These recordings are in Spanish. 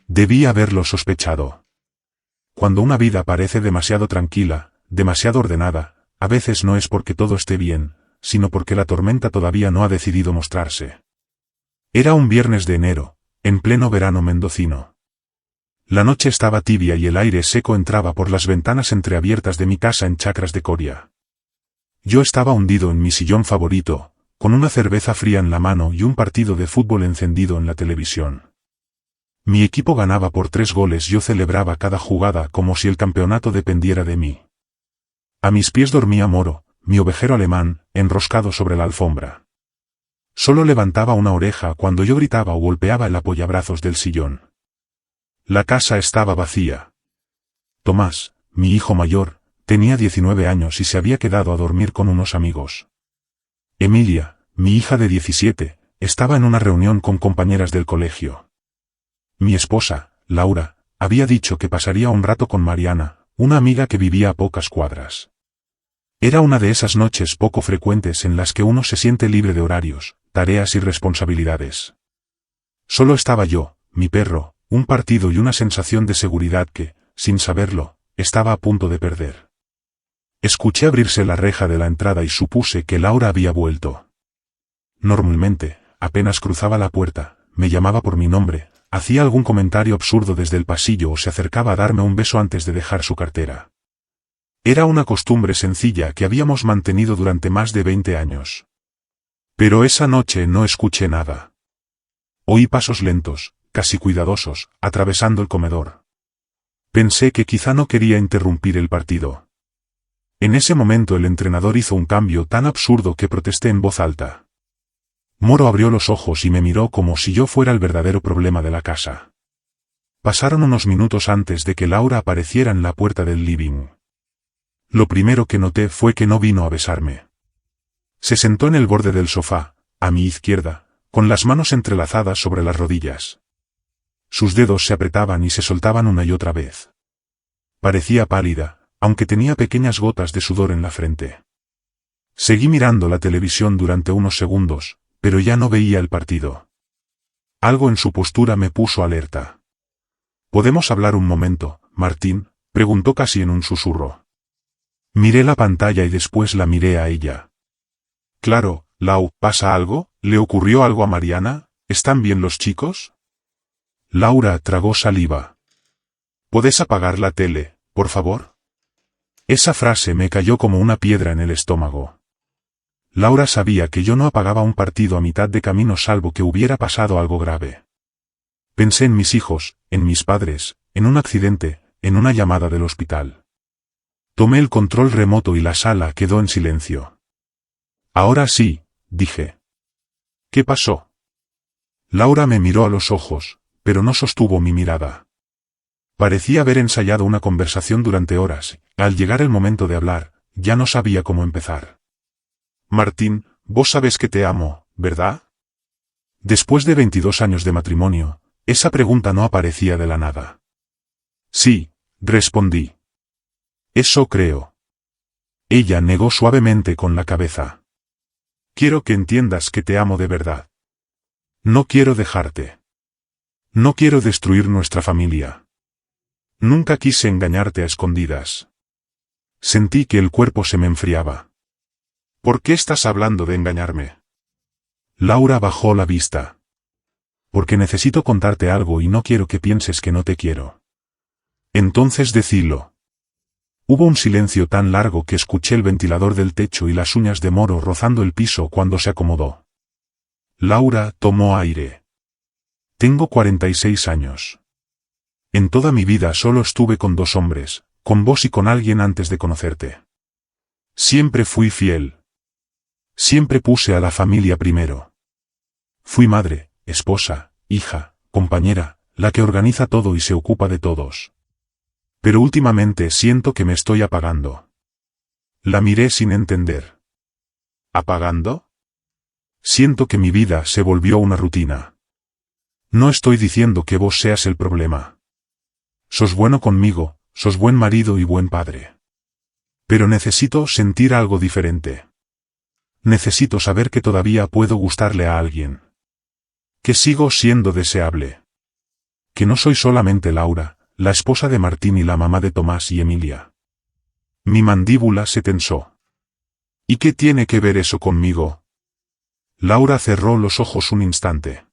Debí haberlo sospechado. Cuando una vida parece demasiado tranquila, demasiado ordenada, a veces no es porque todo esté bien, sino porque la tormenta todavía no ha decidido mostrarse. Era un viernes de enero, en pleno verano mendocino. La noche estaba tibia y el aire seco entraba por las ventanas entreabiertas de mi casa en Chacras de Coria. Yo estaba hundido en mi sillón favorito, con una cerveza fría en la mano y un partido de fútbol encendido en la televisión. Mi equipo ganaba por 3 goles y yo celebraba cada jugada como si el campeonato dependiera de mí. A mis pies dormía Moro, mi ovejero alemán, enroscado sobre la alfombra. Solo levantaba una oreja cuando yo gritaba o golpeaba el apoyabrazos del sillón. La casa estaba vacía. Tomás, mi hijo mayor, tenía 19 años y se había quedado a dormir con unos amigos. Emilia, mi hija de 17, estaba en una reunión con compañeras del colegio. Mi esposa, Laura, había dicho que pasaría un rato con Mariana, una amiga que vivía a pocas cuadras. Era una de esas noches poco frecuentes en las que uno se siente libre de horarios, tareas y responsabilidades. Solo estaba yo, mi perro, un partido y una sensación de seguridad que, sin saberlo, estaba a punto de perder. Escuché abrirse la reja de la entrada y supuse que Laura había vuelto. Normalmente, apenas cruzaba la puerta, me llamaba por mi nombre, hacía algún comentario absurdo desde el pasillo o se acercaba a darme un beso antes de dejar su cartera. Era una costumbre sencilla que habíamos mantenido durante más de 20 años. Pero esa noche no escuché nada. Oí pasos lentos, casi cuidadosos, atravesando el comedor. Pensé que quizá no quería interrumpir el partido. En ese momento el entrenador hizo un cambio tan absurdo que protesté en voz alta. Moro abrió los ojos y me miró como si yo fuera el verdadero problema de la casa. Pasaron unos minutos antes de que Laura apareciera en la puerta del living. Lo primero que noté fue que no vino a besarme. Se sentó en el borde del sofá, a mi izquierda, con las manos entrelazadas sobre las rodillas. Sus dedos se apretaban y se soltaban una y otra vez. Parecía pálida, aunque tenía pequeñas gotas de sudor en la frente. Seguí mirando la televisión durante unos segundos, pero ya no veía el partido. Algo en su postura me puso alerta. ¿Podemos hablar un momento, Martín?, preguntó casi en un susurro. Miré la pantalla y después la miré a ella. Claro, Lau, ¿pasa algo? ¿Le ocurrió algo a Mariana? ¿Están bien los chicos? Laura tragó saliva. ¿Puedes apagar la tele, por favor? Esa frase me cayó como una piedra en el estómago. Laura sabía que yo no apagaba un partido a mitad de camino salvo que hubiera pasado algo grave. Pensé en mis hijos, en mis padres, en un accidente, en una llamada del hospital. Tomé el control remoto y la sala quedó en silencio. Ahora sí, dije. ¿Qué pasó? Laura me miró a los ojos, pero no sostuvo mi mirada. Parecía haber ensayado una conversación durante horas. Al llegar el momento de hablar, ya no sabía cómo empezar. Martín, vos sabes que te amo, ¿verdad? Después de 22 años de matrimonio, esa pregunta no aparecía de la nada. Sí, respondí. Eso creo. Ella negó suavemente con la cabeza. Quiero que entiendas que te amo de verdad. No quiero dejarte. No quiero destruir nuestra familia. Nunca quise engañarte a escondidas. Sentí que el cuerpo se me enfriaba. ¿Por qué estás hablando de engañarme? Laura bajó la vista. Porque necesito contarte algo y no quiero que pienses que no te quiero. Entonces decilo. Hubo un silencio tan largo que escuché el ventilador del techo y las uñas de Moro rozando el piso cuando se acomodó. Laura tomó aire. Tengo 46 años. En toda mi vida solo estuve con 2 hombres, con vos y con alguien antes de conocerte. Siempre fui fiel. Siempre puse a la familia primero. Fui madre, esposa, hija, compañera, la que organiza todo y se ocupa de todos. Pero últimamente siento que me estoy apagando. La miré sin entender. ¿Apagando? Siento que mi vida se volvió una rutina. No estoy diciendo que vos seas el problema. Sos bueno conmigo, sos buen marido y buen padre. Pero necesito sentir algo diferente. Necesito saber que todavía puedo gustarle a alguien. Que sigo siendo deseable. que no soy solamente Laura, la esposa de Martín y la mamá de Tomás y Emilia. Mi mandíbula se tensó. ¿Y qué tiene que ver eso conmigo? Laura cerró los ojos un instante.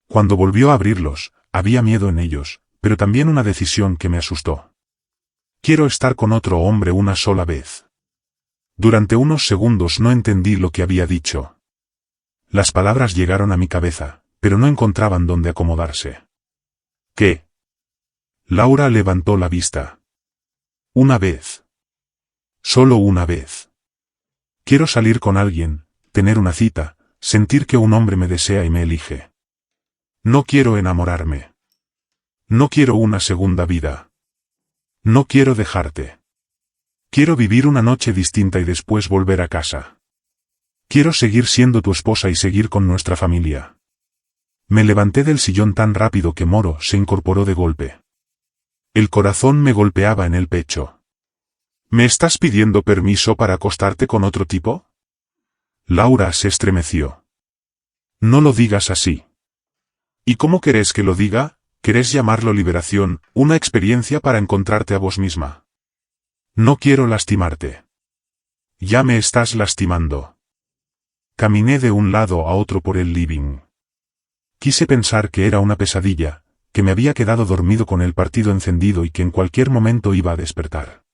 Cuando volvió a abrirlos, había miedo en ellos, pero también una decisión que me asustó. Quiero estar con otro hombre una sola vez. Durante unos segundos no entendí lo que había dicho. Las palabras llegaron a mi cabeza, pero no encontraban dónde acomodarse. ¿Qué? Laura levantó la vista. Una vez. Solo una vez. Quiero salir con alguien, tener una cita, sentir que un hombre me desea y me elige. No quiero enamorarme. No quiero una segunda vida. No quiero dejarte. Quiero vivir una noche distinta y después volver a casa. Quiero seguir siendo tu esposa y seguir con nuestra familia. Me levanté del sillón tan rápido que Moro se incorporó de golpe. El corazón me golpeaba en el pecho. ¿Me estás pidiendo permiso para acostarte con otro tipo? Laura se estremeció. No lo digas así. ¿Y cómo querés que lo diga? ¿Querés llamarlo liberación, una experiencia para encontrarte a vos misma? No quiero lastimarte. Ya me estás lastimando. Caminé de un lado a otro por el living. Quise pensar que era una pesadilla, que me había quedado dormido con el partido encendido y que en cualquier momento iba a despertar.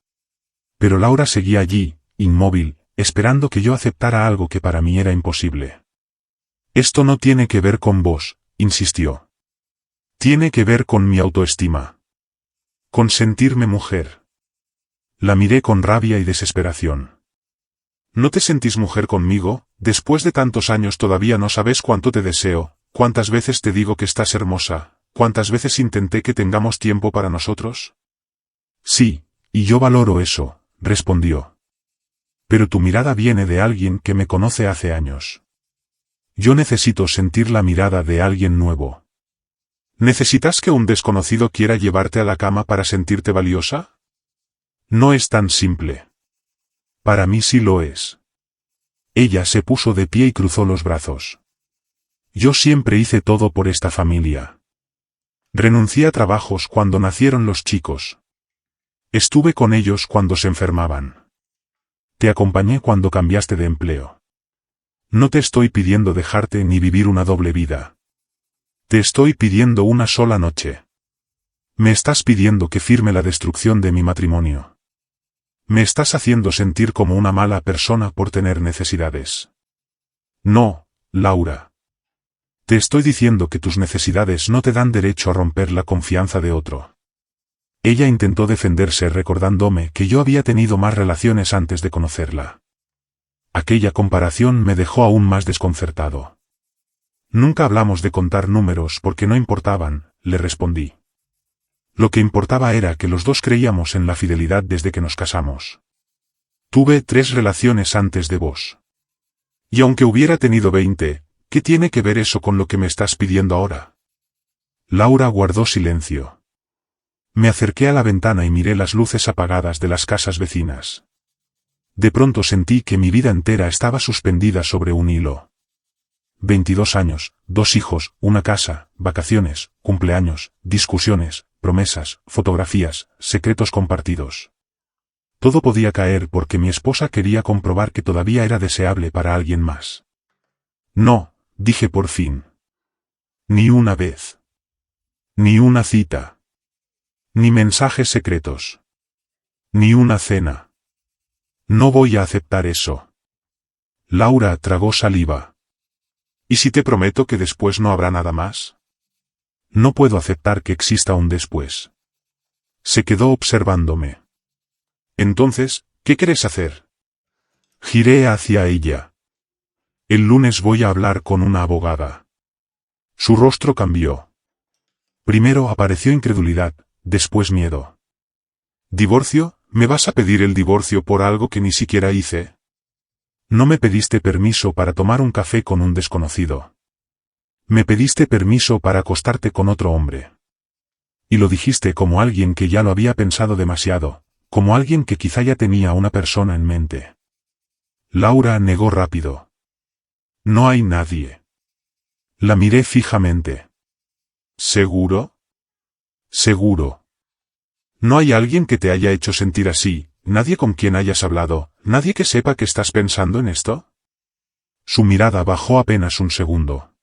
Pero Laura seguía allí, inmóvil, esperando que yo aceptara algo que para mí era imposible. Esto no tiene que ver con vos, insistió. Tiene que ver con mi autoestima. Con sentirme mujer. La miré con rabia y desesperación. ¿No te sentís mujer conmigo? Después de tantos años todavía no sabes cuánto te deseo, cuántas veces te digo que estás hermosa, cuántas veces intenté que tengamos tiempo para nosotros. Sí, y yo valoro eso, respondió. Pero tu mirada viene de alguien que me conoce hace años. Yo necesito sentir la mirada de alguien nuevo. ¿Necesitas que un desconocido quiera llevarte a la cama para sentirte valiosa? No es tan simple. Para mí sí lo es. Ella se puso de pie y cruzó los brazos. Yo siempre hice todo por esta familia. Renuncié a trabajos cuando nacieron los chicos. Estuve con ellos cuando se enfermaban. Te acompañé cuando cambiaste de empleo. No te estoy pidiendo dejarte ni vivir una doble vida. Te estoy pidiendo una sola noche. Me estás pidiendo que firme la destrucción de mi matrimonio. Me estás haciendo sentir como una mala persona por tener necesidades. No, Laura. Te estoy diciendo que tus necesidades no te dan derecho a romper la confianza de otro. Ella intentó defenderse recordándome que yo había tenido más relaciones antes de conocerla. Aquella comparación me dejó aún más desconcertado. Nunca hablamos de contar números porque no importaban, le respondí. Lo que importaba era que los dos creíamos en la fidelidad desde que nos casamos. Tuve 3 relaciones antes de vos. Y aunque hubiera tenido 20, ¿qué tiene que ver eso con lo que me estás pidiendo ahora? Laura guardó silencio. Me acerqué a la ventana y miré las luces apagadas de las casas vecinas. De pronto sentí que mi vida entera estaba suspendida sobre un hilo. 22 años, 2 hijos, una casa, vacaciones, cumpleaños, discusiones, promesas, fotografías, secretos compartidos. Todo podía caer porque mi esposa quería comprobar que todavía era deseable para alguien más. No, dije por fin. Ni una vez. Ni una cita. Ni mensajes secretos. Ni una cena. No voy a aceptar eso. Laura tragó saliva. ¿Y si te prometo que después no habrá nada más? No puedo aceptar que exista un después. Se quedó observándome. Entonces, ¿qué querés hacer? Giré hacia ella. El lunes voy a hablar con una abogada. Su rostro cambió. Primero apareció incredulidad, después miedo. ¿Divorcio? ¿Me vas a pedir el divorcio por algo que ni siquiera hice? No me pediste permiso para tomar un café con un desconocido. Me pediste permiso para acostarte con otro hombre. Y lo dijiste como alguien que ya lo había pensado demasiado, como alguien que quizá ya tenía una persona en mente. Laura negó rápido. No hay nadie. La miré fijamente. ¿Seguro? Seguro. ¿No hay alguien que te haya hecho sentir así? ¿Nadie con quien hayas hablado? ¿Nadie que sepa que estás pensando en esto? Su mirada bajó apenas un segundo.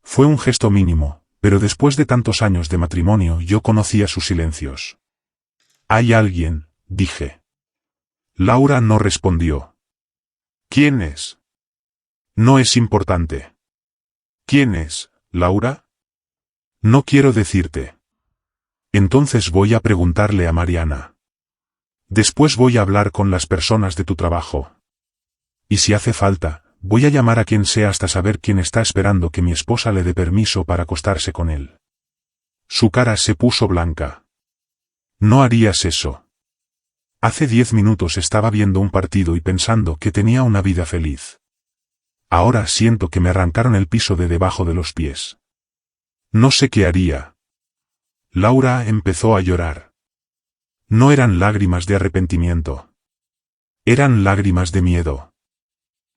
Fue un gesto mínimo, pero después de tantos años de matrimonio yo conocía sus silencios. «Hay alguien», dije. Laura no respondió. «¿Quién es?» «No es importante». «¿Quién es, Laura?» «No quiero decirte». «Entonces voy a preguntarle a Mariana. Después voy a hablar con las personas de tu trabajo. Y si hace falta, voy a llamar a quien sea hasta saber quién está esperando que mi esposa le dé permiso para acostarse con él». Su cara se puso blanca. «No harías eso. Hace 10 minutos estaba viendo un partido y pensando que tenía una vida feliz. Ahora siento que me arrancaron el piso de debajo de los pies. No sé qué haría». Laura empezó a llorar. No eran lágrimas de arrepentimiento. Eran lágrimas de miedo.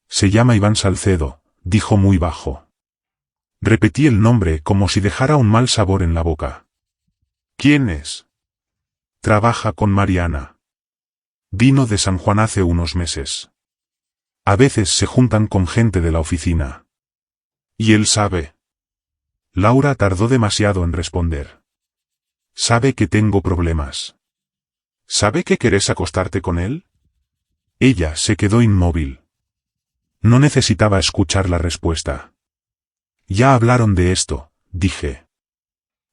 «Se llama Iván Salcedo», dijo muy bajo. Repetí el nombre como si dejara un mal sabor en la boca. «¿Quién es?» «Trabaja con Mariana. Vino de San Juan hace unos meses. A veces se juntan con gente de la oficina. ¿Y él sabe?» Laura tardó demasiado en responder. «Sabe que tengo problemas. ¿Sabe que querés acostarte con él?» Ella se quedó inmóvil. No necesitaba escuchar la respuesta. «Ya hablaron de esto», dije.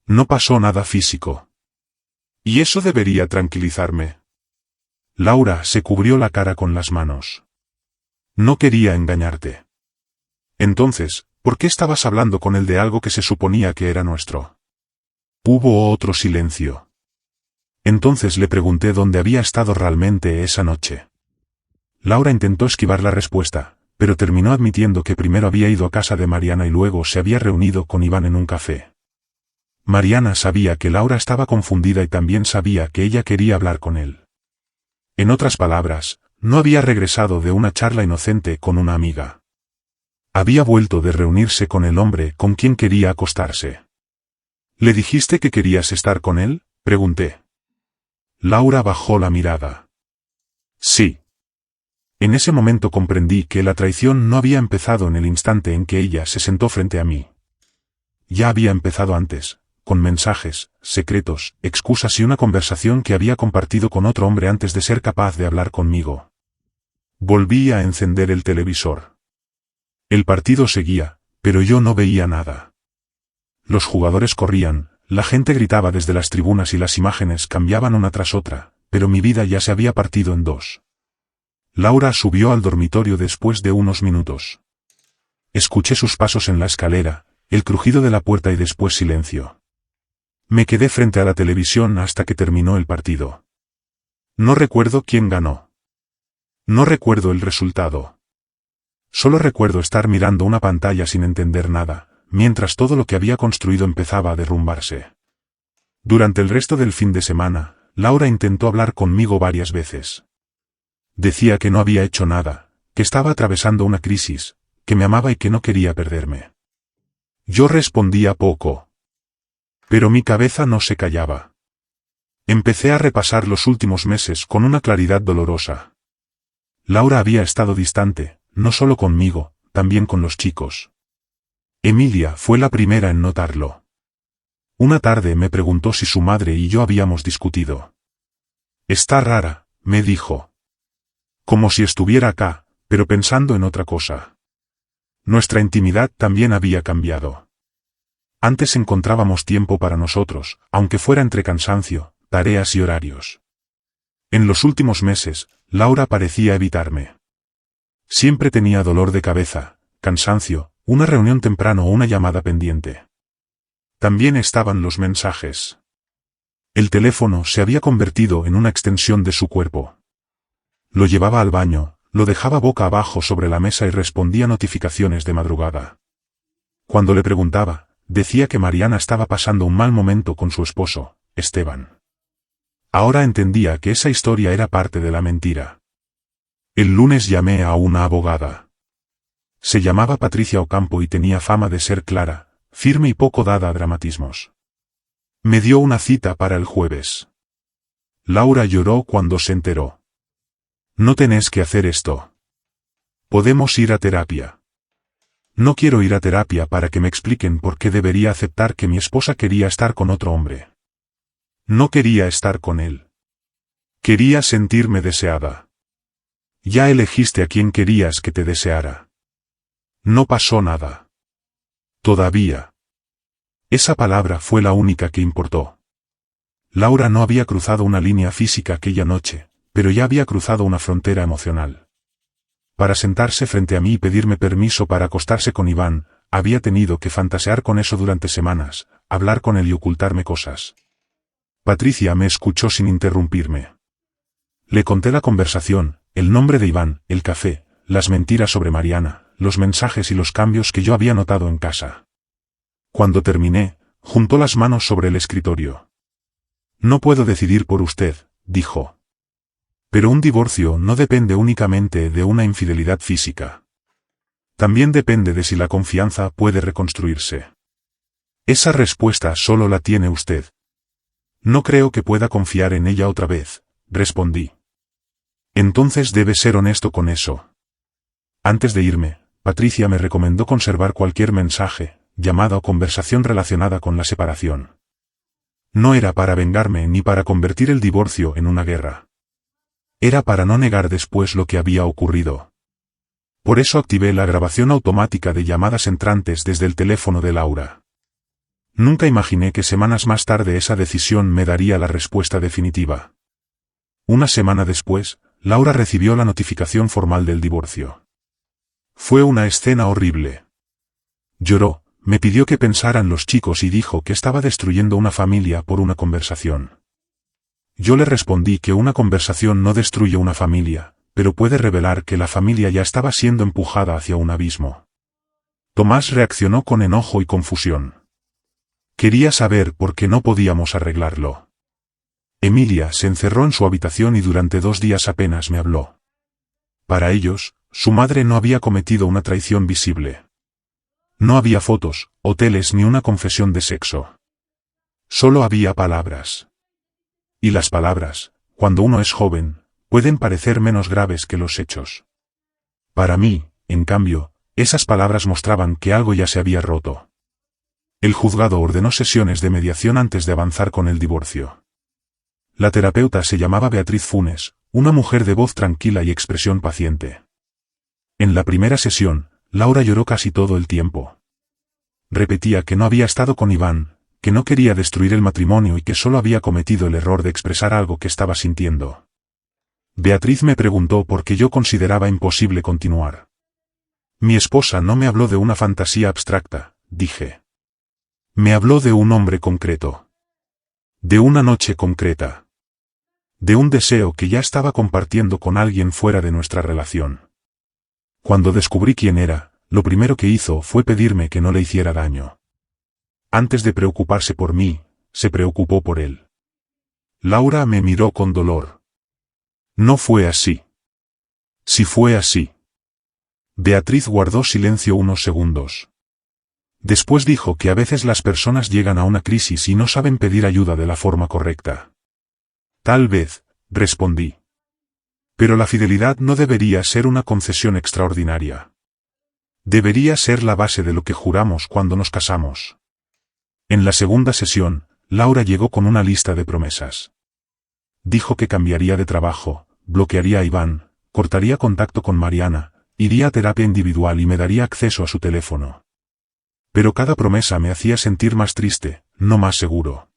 «No pasó nada físico. Y eso debería tranquilizarme». Laura se cubrió la cara con las manos. «No quería engañarte». «Entonces, ¿por qué estabas hablando con él de algo que se suponía que era nuestro?» Hubo otro silencio. Entonces le pregunté dónde había estado realmente esa noche. Laura intentó esquivar la respuesta, pero terminó admitiendo que primero había ido a casa de Mariana y luego se había reunido con Iván en un café. Mariana sabía que Laura estaba confundida y también sabía que ella quería hablar con él. En otras palabras, no había regresado de una charla inocente con una amiga. Había vuelto de reunirse con el hombre con quien quería acostarse. «¿Le dijiste que querías estar con él?», pregunté. Laura bajó la mirada. «Sí». En ese momento comprendí que la traición no había empezado en el instante en que ella se sentó frente a mí. Ya había empezado antes, con mensajes, secretos, excusas y una conversación que había compartido con otro hombre antes de ser capaz de hablar conmigo. Volví a encender el televisor. El partido seguía, pero yo no veía nada. Los jugadores corrían, la gente gritaba desde las tribunas y las imágenes cambiaban una tras otra, pero mi vida ya se había partido en dos. Laura subió al dormitorio después de unos minutos. Escuché sus pasos en la escalera, el crujido de la puerta y después silencio. Me quedé frente a la televisión hasta que terminó el partido. No recuerdo quién ganó. No recuerdo el resultado. Solo recuerdo estar mirando una pantalla sin entender nada, mientras todo lo que había construido empezaba a derrumbarse. Durante el resto del fin de semana, Laura intentó hablar conmigo varias veces. Decía que no había hecho nada, que estaba atravesando una crisis, que me amaba y que no quería perderme. Yo respondía poco. Pero mi cabeza no se callaba. Empecé a repasar los últimos meses con una claridad dolorosa. Laura había estado distante, no solo conmigo, también con los chicos. Emilia fue la primera en notarlo. Una tarde me preguntó si su madre y yo habíamos discutido. «Está rara», me dijo. Como si estuviera acá, pero pensando en otra cosa. Nuestra intimidad también había cambiado. Antes encontrábamos tiempo para nosotros, aunque fuera entre cansancio, tareas y horarios. En los últimos meses, Laura parecía evitarme. Siempre tenía dolor de cabeza, cansancio, una reunión temprano o una llamada pendiente. También estaban los mensajes. El teléfono se había convertido en una extensión de su cuerpo. Lo llevaba al baño, lo dejaba boca abajo sobre la mesa y respondía notificaciones de madrugada. Cuando le preguntaba, decía que Mariana estaba pasando un mal momento con su esposo, Esteban. Ahora entendía que esa historia era parte de la mentira. El lunes llamé a una abogada. Se llamaba Patricia Ocampo y tenía fama de ser clara, firme y poco dada a dramatismos. Me dio una cita para el jueves. Laura lloró cuando se enteró. No tenés que hacer esto. Podemos ir a terapia. No quiero ir a terapia para que me expliquen por qué debería aceptar que mi esposa quería estar con otro hombre. No quería estar con él. Quería sentirme deseada. Ya elegiste a quien querías que te deseara. No pasó nada. Todavía. Esa palabra fue la única que importó. Laura no había cruzado una línea física aquella noche, pero ya había cruzado una frontera emocional. Para sentarse frente a mí y pedirme permiso para acostarse con Iván, había tenido que fantasear con eso durante semanas, hablar con él y ocultarme cosas. Patricia me escuchó sin interrumpirme. Le conté la conversación, el nombre de Iván, el café, las mentiras sobre Mariana, los mensajes y los cambios que yo había notado en casa. Cuando terminé, juntó las manos sobre el escritorio. No puedo decidir por usted, dijo. Pero un divorcio no depende únicamente de una infidelidad física. También depende de si la confianza puede reconstruirse. Esa respuesta solo la tiene usted. No creo que pueda confiar en ella otra vez, respondí. Entonces debe ser honesto con eso. Antes de irme, Patricia me recomendó conservar cualquier mensaje, llamada o conversación relacionada con la separación. No era para vengarme ni para convertir el divorcio en una guerra. Era para no negar después lo que había ocurrido. Por eso activé la grabación automática de llamadas entrantes desde el teléfono de Laura. Nunca imaginé que semanas más tarde esa decisión me daría la respuesta definitiva. Una semana después, Laura recibió la notificación formal del divorcio. Fue una escena horrible. Lloró, me pidió que pensara en los chicos y dijo que estaba destruyendo una familia por una conversación. Yo le respondí que una conversación no destruye una familia, pero puede revelar que la familia ya estaba siendo empujada hacia un abismo. Tomás reaccionó con enojo y confusión. Quería saber por qué no podíamos arreglarlo. Emilia se encerró en su habitación y durante 2 días apenas me habló. Para ellos, su madre no había cometido una traición visible. No había fotos, hoteles ni una confesión de sexo. Solo había palabras. Y las palabras, cuando uno es joven, pueden parecer menos graves que los hechos. Para mí, en cambio, esas palabras mostraban que algo ya se había roto. El juzgado ordenó sesiones de mediación antes de avanzar con el divorcio. La terapeuta se llamaba Beatriz Funes, una mujer de voz tranquila y expresión paciente. En la primera sesión, Laura lloró casi todo el tiempo. Repetía que no había estado con Iván, que no quería destruir el matrimonio y que solo había cometido el error de expresar algo que estaba sintiendo. Beatriz me preguntó por qué yo consideraba imposible continuar. Mi esposa no me habló de una fantasía abstracta, dije. Me habló de un hombre concreto. De una noche concreta. De un deseo que ya estaba compartiendo con alguien fuera de nuestra relación. Cuando descubrí quién era, lo primero que hizo fue pedirme que no le hiciera daño. Antes de preocuparse por mí, se preocupó por él. Laura me miró con dolor. No fue así. Sí fue así. Beatriz guardó silencio unos segundos. Después dijo que a veces las personas llegan a una crisis y no saben pedir ayuda de la forma correcta. Tal vez, respondí. Pero la fidelidad no debería ser una concesión extraordinaria. Debería ser la base de lo que juramos cuando nos casamos. En la segunda sesión, Laura llegó con una lista de promesas. Dijo que cambiaría de trabajo, bloquearía a Iván, cortaría contacto con Mariana, iría a terapia individual y me daría acceso a su teléfono. Pero cada promesa me hacía sentir más triste, no más seguro.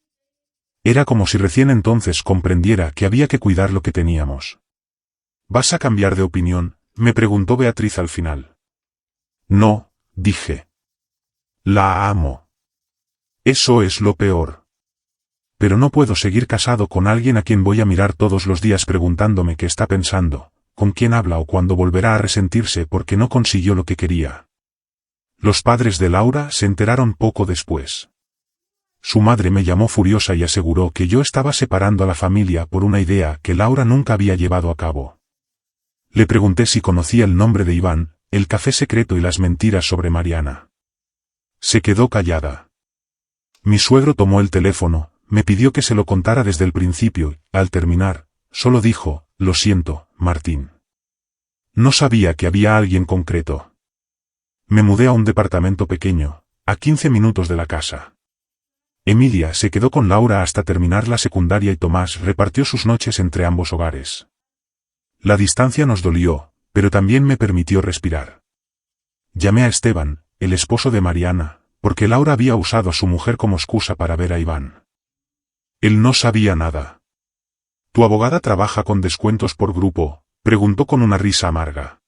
Era como si recién entonces comprendiera que había que cuidar lo que teníamos. ¿Vas a cambiar de opinión?, me preguntó Beatriz al final. No, dije. La amo. Eso es lo peor. Pero no puedo seguir casado con alguien a quien voy a mirar todos los días preguntándome qué está pensando, con quién habla o cuándo volverá a resentirse porque no consiguió lo que quería. Los padres de Laura se enteraron poco después. Su madre me llamó furiosa y aseguró que yo estaba separando a la familia por una idea que Laura nunca había llevado a cabo. Le pregunté si conocía el nombre de Iván, el café secreto y las mentiras sobre Mariana. Se quedó callada. Mi suegro tomó el teléfono, me pidió que se lo contara desde el principio, y, al terminar, solo dijo, lo siento, Martín. No sabía que había alguien concreto. Me mudé a un departamento pequeño, a 15 minutos de la casa. Emilia se quedó con Laura hasta terminar la secundaria y Tomás repartió sus noches entre ambos hogares. La distancia nos dolió, pero también me permitió respirar. Llamé a Esteban, el esposo de Mariana, porque Laura había usado a su mujer como excusa para ver a Iván. Él no sabía nada. ¿Tu abogada trabaja con descuentos por grupo?, preguntó con una risa amarga.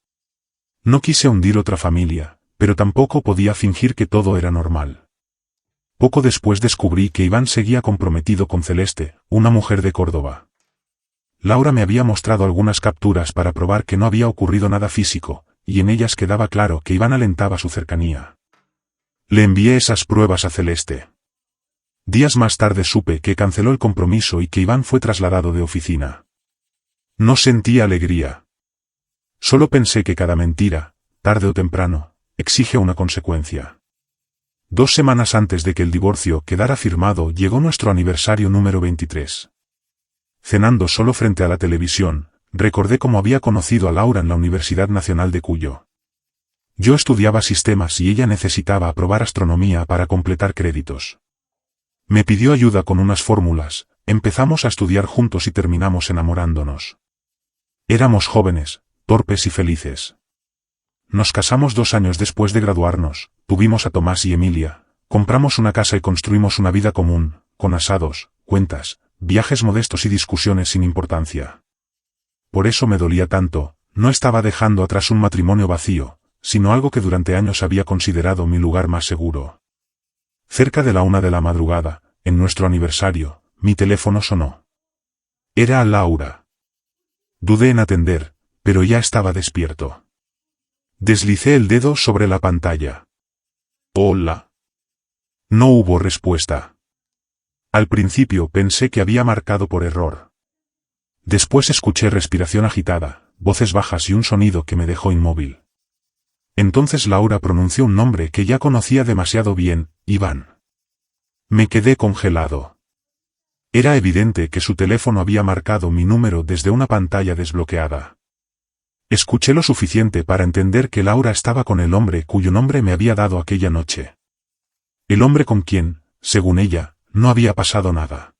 No quise hundir otra familia, pero tampoco podía fingir que todo era normal. Poco después descubrí que Iván seguía comprometido con Celeste, una mujer de Córdoba. Laura me había mostrado algunas capturas para probar que no había ocurrido nada físico, y en ellas quedaba claro que Iván alentaba su cercanía. Le envié esas pruebas a Celeste. Días más tarde supe que canceló el compromiso y que Iván fue trasladado de oficina. No sentí alegría. Solo pensé que cada mentira, tarde o temprano, exige una consecuencia. 2 semanas antes de que el divorcio quedara firmado llegó nuestro aniversario número 23. Cenando solo frente a la televisión, recordé cómo había conocido a Laura en la Universidad Nacional de Cuyo. Yo estudiaba sistemas y ella necesitaba aprobar astronomía para completar créditos. Me pidió ayuda con unas fórmulas, empezamos a estudiar juntos y terminamos enamorándonos. Éramos jóvenes, torpes y felices. Nos casamos 2 años después de graduarnos, tuvimos a Tomás y Emilia, compramos una casa y construimos una vida común, con asados, cuentas, viajes modestos y discusiones sin importancia. Por eso me dolía tanto, no estaba dejando atrás un matrimonio vacío, sino algo que durante años había considerado mi lugar más seguro. Cerca de la 1 de la madrugada, en nuestro aniversario, mi teléfono sonó. Era Laura. Dudé en atender, pero ya estaba despierto. Deslicé el dedo sobre la pantalla. Hola. No hubo respuesta. Al principio pensé que había marcado por error. Después escuché respiración agitada, voces bajas y un sonido que me dejó inmóvil. Entonces Laura pronunció un nombre que ya conocía demasiado bien, Iván. Me quedé congelado. Era evidente que su teléfono había marcado mi número desde una pantalla desbloqueada. Escuché lo suficiente para entender que Laura estaba con el hombre cuyo nombre me había dado aquella noche. El hombre con quien, según ella, no había pasado nada.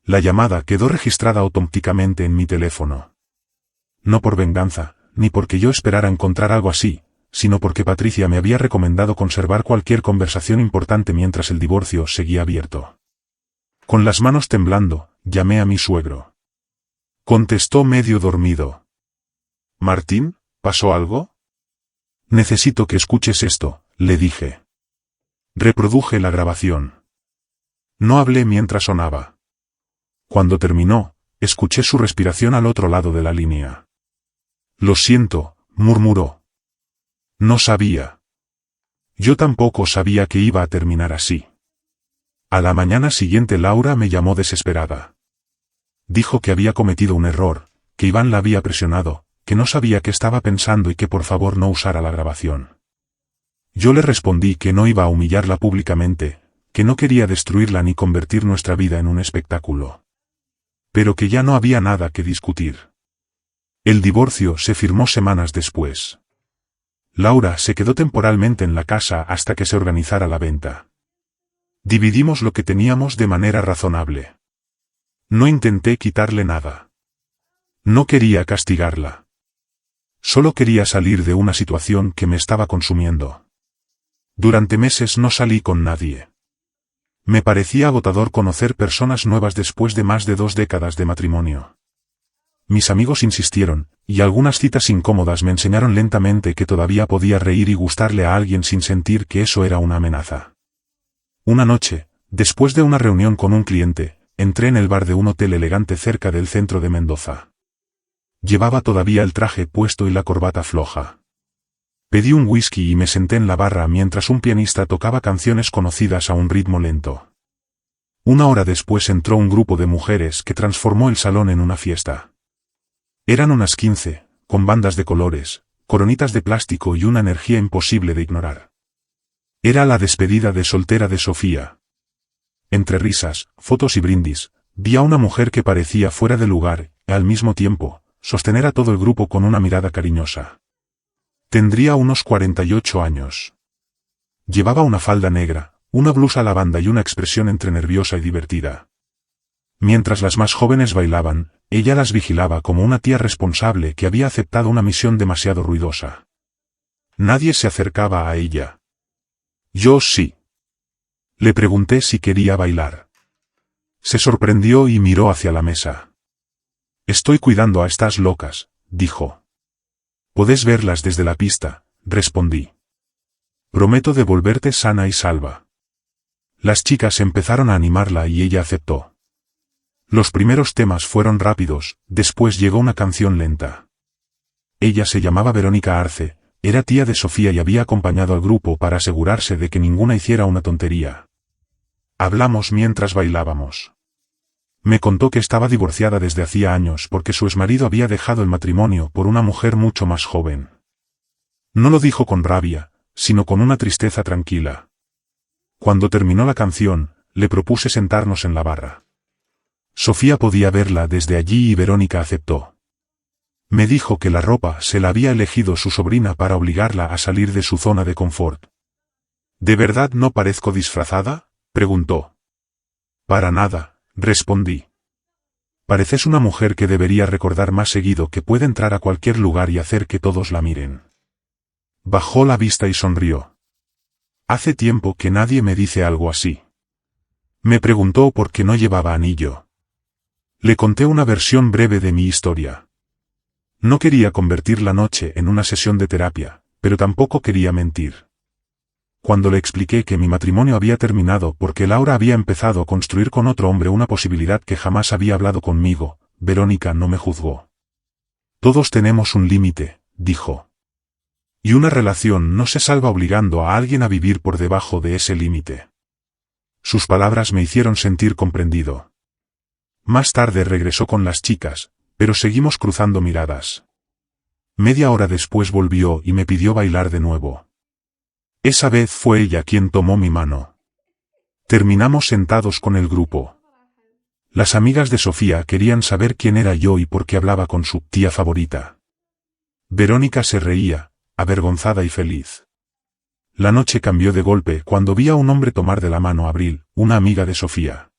La llamada quedó registrada automáticamente en mi teléfono. No por venganza, ni porque yo esperara encontrar algo así, sino porque Patricia me había recomendado conservar cualquier conversación importante mientras el divorcio seguía abierto. Con las manos temblando, llamé a mi suegro. Contestó medio dormido. «Martín, ¿pasó algo?» «Necesito que escuches esto», le dije. Reproduje la grabación. No hablé mientras sonaba. Cuando terminó, escuché su respiración al otro lado de la línea. «Lo siento», murmuró. No sabía. Yo tampoco sabía que iba a terminar así. A la mañana siguiente Laura me llamó desesperada. Dijo que había cometido un error, que Iván la había presionado, que no sabía qué estaba pensando y que por favor no usara la grabación. Yo le respondí que no iba a humillarla públicamente, que no quería destruirla ni convertir nuestra vida en un espectáculo. Pero que ya no había nada que discutir. El divorcio se firmó semanas después. Laura se quedó temporalmente en la casa hasta que se organizara la venta. Dividimos lo que teníamos de manera razonable. No intenté quitarle nada. No quería castigarla. Solo quería salir de una situación que me estaba consumiendo. Durante meses no salí con nadie. Me parecía agotador conocer personas nuevas después de más de 2 décadas de matrimonio. Mis amigos insistieron, y algunas citas incómodas me enseñaron lentamente que todavía podía reír y gustarle a alguien sin sentir que eso era una amenaza. Una noche, después de una reunión con un cliente, entré en el bar de un hotel elegante cerca del centro de Mendoza. Llevaba todavía el traje puesto y la corbata floja. Pedí un whisky y me senté en la barra mientras un pianista tocaba canciones conocidas a un ritmo lento. 1 hora después entró un grupo de mujeres que transformó el salón en una fiesta. Eran unas 15, con bandas de colores, coronitas de plástico y una energía imposible de ignorar. Era la despedida de soltera de Sofía. Entre risas, fotos y brindis, vi a una mujer que parecía fuera de lugar, y al mismo tiempo, sostener a todo el grupo con una mirada cariñosa. Tendría unos 48 años. Llevaba una falda negra, una blusa lavanda y una expresión entre nerviosa y divertida. Mientras las más jóvenes bailaban, ella las vigilaba como una tía responsable que había aceptado una misión demasiado ruidosa. Nadie se acercaba a ella. Yo sí. Le pregunté si quería bailar. Se sorprendió y miró hacia la mesa. Estoy cuidando a estas locas, dijo. Podés verlas desde la pista, respondí. Prometo devolverte sana y salva. Las chicas empezaron a animarla y ella aceptó. Los primeros temas fueron rápidos, después llegó una canción lenta. Ella se llamaba Verónica Arce, era tía de Sofía y había acompañado al grupo para asegurarse de que ninguna hiciera una tontería. Hablamos mientras bailábamos. Me contó que estaba divorciada desde hacía años porque su exmarido había dejado el matrimonio por una mujer mucho más joven. No lo dijo con rabia, sino con una tristeza tranquila. Cuando terminó la canción, le propuse sentarnos en la barra. Sofía podía verla desde allí y Verónica aceptó. Me dijo que la ropa se la había elegido su sobrina para obligarla a salir de su zona de confort. ¿De verdad no parezco disfrazada?, preguntó. Para nada, respondí. Pareces una mujer que debería recordar más seguido que puede entrar a cualquier lugar y hacer que todos la miren. Bajó la vista y sonrió. Hace tiempo que nadie me dice algo así. Me preguntó por qué no llevaba anillo. Le conté una versión breve de mi historia. No quería convertir la noche en una sesión de terapia, pero tampoco quería mentir. Cuando le expliqué que mi matrimonio había terminado porque Laura había empezado a construir con otro hombre una posibilidad que jamás había hablado conmigo, Verónica no me juzgó. Todos tenemos un límite, dijo. Y una relación no se salva obligando a alguien a vivir por debajo de ese límite. Sus palabras me hicieron sentir comprendido. Más tarde regresó con las chicas, pero seguimos cruzando miradas. Media hora después volvió y me pidió bailar de nuevo. Esa vez fue ella quien tomó mi mano. Terminamos sentados con el grupo. Las amigas de Sofía querían saber quién era yo y por qué hablaba con su tía favorita. Verónica se reía, avergonzada y feliz. La noche cambió de golpe cuando vi a un hombre tomar de la mano a Abril, una amiga de Sofía.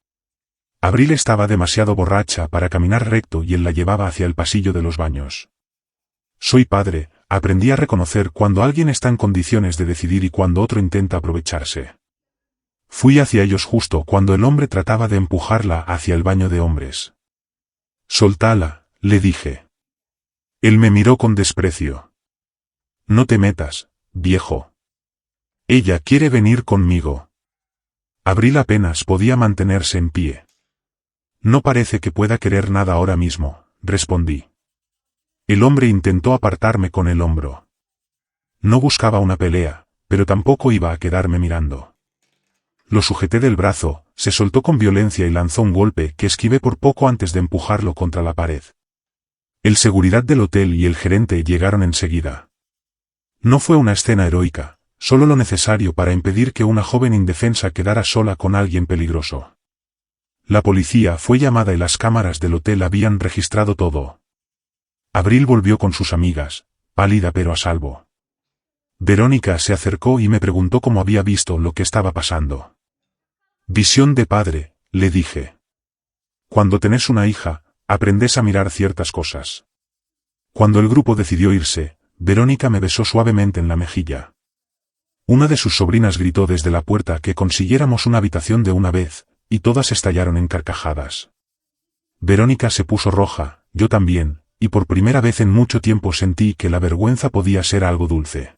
Abril estaba demasiado borracha para caminar recto y él la llevaba hacia el pasillo de los baños. Soy padre, aprendí a reconocer cuando alguien está en condiciones de decidir y cuando otro intenta aprovecharse. Fui hacia ellos justo cuando el hombre trataba de empujarla hacia el baño de hombres. Soltala, le dije. Él me miró con desprecio. No te metas, viejo. Ella quiere venir conmigo. Abril apenas podía mantenerse en pie. No parece que pueda querer nada ahora mismo, respondí. El hombre intentó apartarme con el hombro. No buscaba una pelea, pero tampoco iba a quedarme mirando. Lo sujeté del brazo, se soltó con violencia y lanzó un golpe que esquivé por poco antes de empujarlo contra la pared. El seguridad del hotel y el gerente llegaron enseguida. No fue una escena heroica, solo lo necesario para impedir que una joven indefensa quedara sola con alguien peligroso. La policía fue llamada y las cámaras del hotel habían registrado todo. Abril volvió con sus amigas, pálida pero a salvo. Verónica se acercó y me preguntó cómo había visto lo que estaba pasando. Visión de padre, le dije. Cuando tenés una hija, aprendes a mirar ciertas cosas. Cuando el grupo decidió irse, Verónica me besó suavemente en la mejilla. Una de sus sobrinas gritó desde la puerta que consiguiéramos una habitación de una vez, y todas estallaron en carcajadas. Verónica se puso roja, yo también, y por primera vez en mucho tiempo sentí que la vergüenza podía ser algo dulce.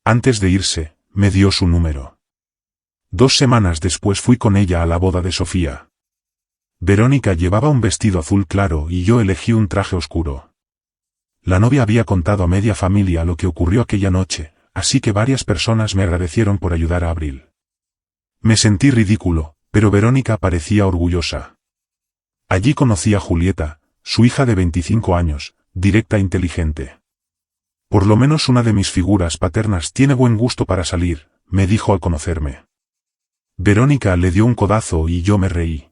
Antes de irse, me dio su número. 2 semanas después fui con ella a la boda de Sofía. Verónica llevaba un vestido azul claro y yo elegí un traje oscuro. La novia había contado a media familia lo que ocurrió aquella noche, así que varias personas me agradecieron por ayudar a Abril. Me sentí ridículo, pero Verónica parecía orgullosa. Allí conocí a Julieta, su hija de 25 años, directa e inteligente. Por lo menos una de mis figuras paternas tiene buen gusto para salir, me dijo al conocerme. Verónica le dio un codazo y yo me reí.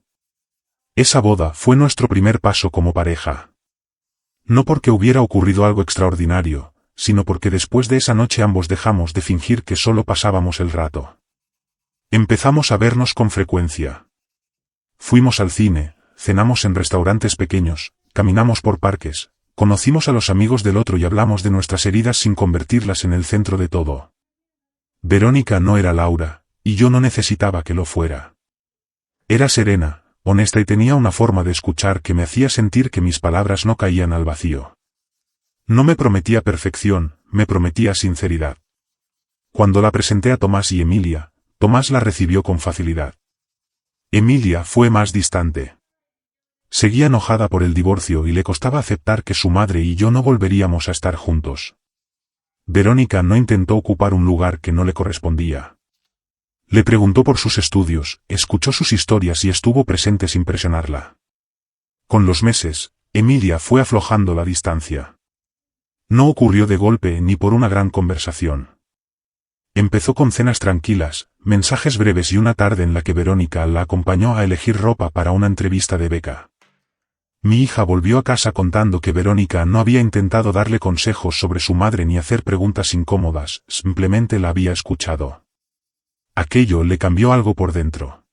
Esa boda fue nuestro primer paso como pareja. No porque hubiera ocurrido algo extraordinario, sino porque después de esa noche ambos dejamos de fingir que solo pasábamos el rato. Empezamos a vernos con frecuencia. Fuimos al cine, cenamos en restaurantes pequeños, caminamos por parques, conocimos a los amigos del otro y hablamos de nuestras heridas sin convertirlas en el centro de todo. Verónica no era Laura, y yo no necesitaba que lo fuera. Era serena, honesta y tenía una forma de escuchar que me hacía sentir que mis palabras no caían al vacío. No me prometía perfección, me prometía sinceridad. Cuando la presenté a Tomás y Emilia, Tomás la recibió con facilidad. Emilia fue más distante. Seguía enojada por el divorcio y le costaba aceptar que su madre y yo no volveríamos a estar juntos. Verónica no intentó ocupar un lugar que no le correspondía. Le preguntó por sus estudios, escuchó sus historias y estuvo presente sin presionarla. Con los meses, Emilia fue aflojando la distancia. No ocurrió de golpe ni por una gran conversación. Empezó con cenas tranquilas, mensajes breves y una tarde en la que Verónica la acompañó a elegir ropa para una entrevista de beca. Mi hija volvió a casa contando que Verónica no había intentado darle consejos sobre su madre ni hacer preguntas incómodas, simplemente la había escuchado. Aquello le cambió algo por dentro.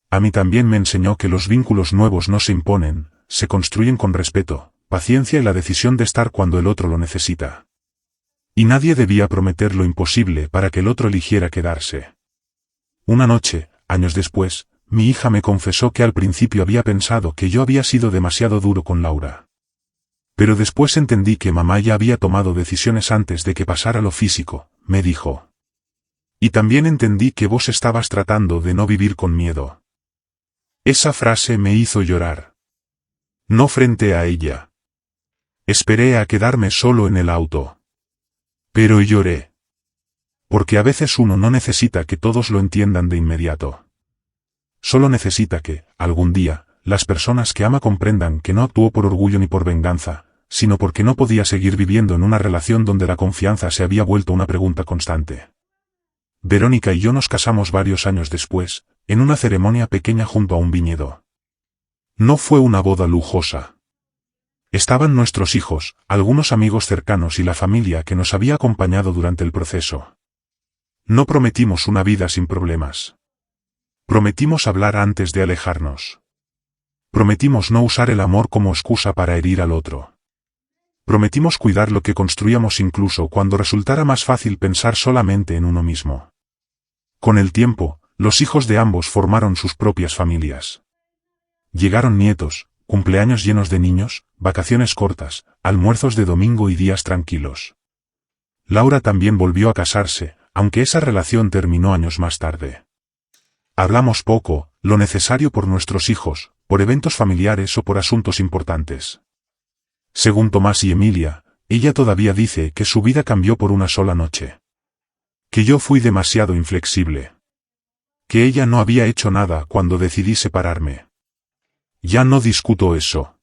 A mí también me enseñó que los vínculos nuevos no se imponen, se construyen con respeto, paciencia y la decisión de estar cuando el otro lo necesita. Y nadie debía prometer lo imposible para que el otro eligiera quedarse. Una noche, años después, mi hija me confesó que al principio había pensado que yo había sido demasiado duro con Laura. Pero después entendí que mamá ya había tomado decisiones antes de que pasara lo físico, me dijo. Y también entendí que vos estabas tratando de no vivir con miedo. Esa frase me hizo llorar. No frente a ella. Esperé a quedarme solo en el auto. Pero lloré. Porque a veces uno no necesita que todos lo entiendan de inmediato. Solo necesita que, algún día, las personas que ama comprendan que no actuó por orgullo ni por venganza, sino porque no podía seguir viviendo en una relación donde la confianza se había vuelto una pregunta constante. Verónica y yo nos casamos varios años después, en una ceremonia pequeña junto a un viñedo. No fue una boda lujosa. Estaban nuestros hijos, algunos amigos cercanos y la familia que nos había acompañado durante el proceso. No prometimos una vida sin problemas. Prometimos hablar antes de alejarnos. Prometimos no usar el amor como excusa para herir al otro. Prometimos cuidar lo que construíamos incluso cuando resultara más fácil pensar solamente en uno mismo. Con el tiempo, los hijos de ambos formaron sus propias familias. Llegaron nietos, cumpleaños llenos de niños, vacaciones cortas, almuerzos de domingo y días tranquilos. Laura también volvió a casarse, aunque esa relación terminó años más tarde. Hablamos poco, lo necesario por nuestros hijos, por eventos familiares o por asuntos importantes. Según Tomás y Emilia, ella todavía dice que su vida cambió por una sola noche. Que yo fui demasiado inflexible. Que ella no había hecho nada cuando decidí separarme. Ya no discuto eso.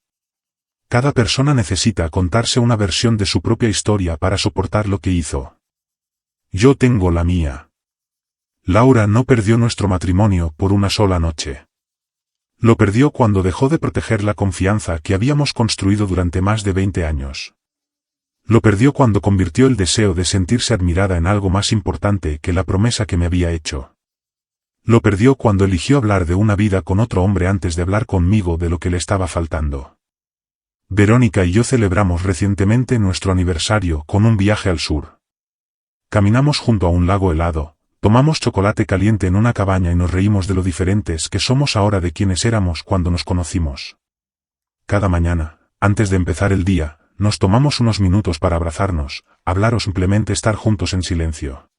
Cada persona necesita contarse una versión de su propia historia para soportar lo que hizo. Yo tengo la mía. Laura no perdió nuestro matrimonio por una sola noche. Lo perdió cuando dejó de proteger la confianza que habíamos construido durante más de 20 años. Lo perdió cuando convirtió el deseo de sentirse admirada en algo más importante que la promesa que me había hecho. Lo perdió cuando eligió hablar de una vida con otro hombre antes de hablar conmigo de lo que le estaba faltando. Verónica y yo celebramos recientemente nuestro aniversario con un viaje al sur. Caminamos junto a un lago helado. Tomamos chocolate caliente en una cabaña y nos reímos de lo diferentes que somos ahora de quienes éramos cuando nos conocimos. Cada mañana, antes de empezar el día, nos tomamos unos minutos para abrazarnos, hablar o simplemente estar juntos en silencio.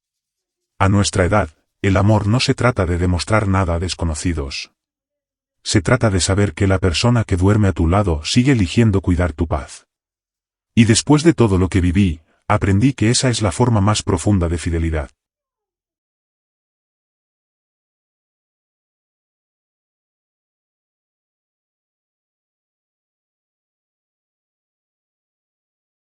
A nuestra edad, el amor no se trata de demostrar nada a desconocidos. Se trata de saber que la persona que duerme a tu lado sigue eligiendo cuidar tu paz. Y después de todo lo que viví, aprendí que esa es la forma más profunda de fidelidad.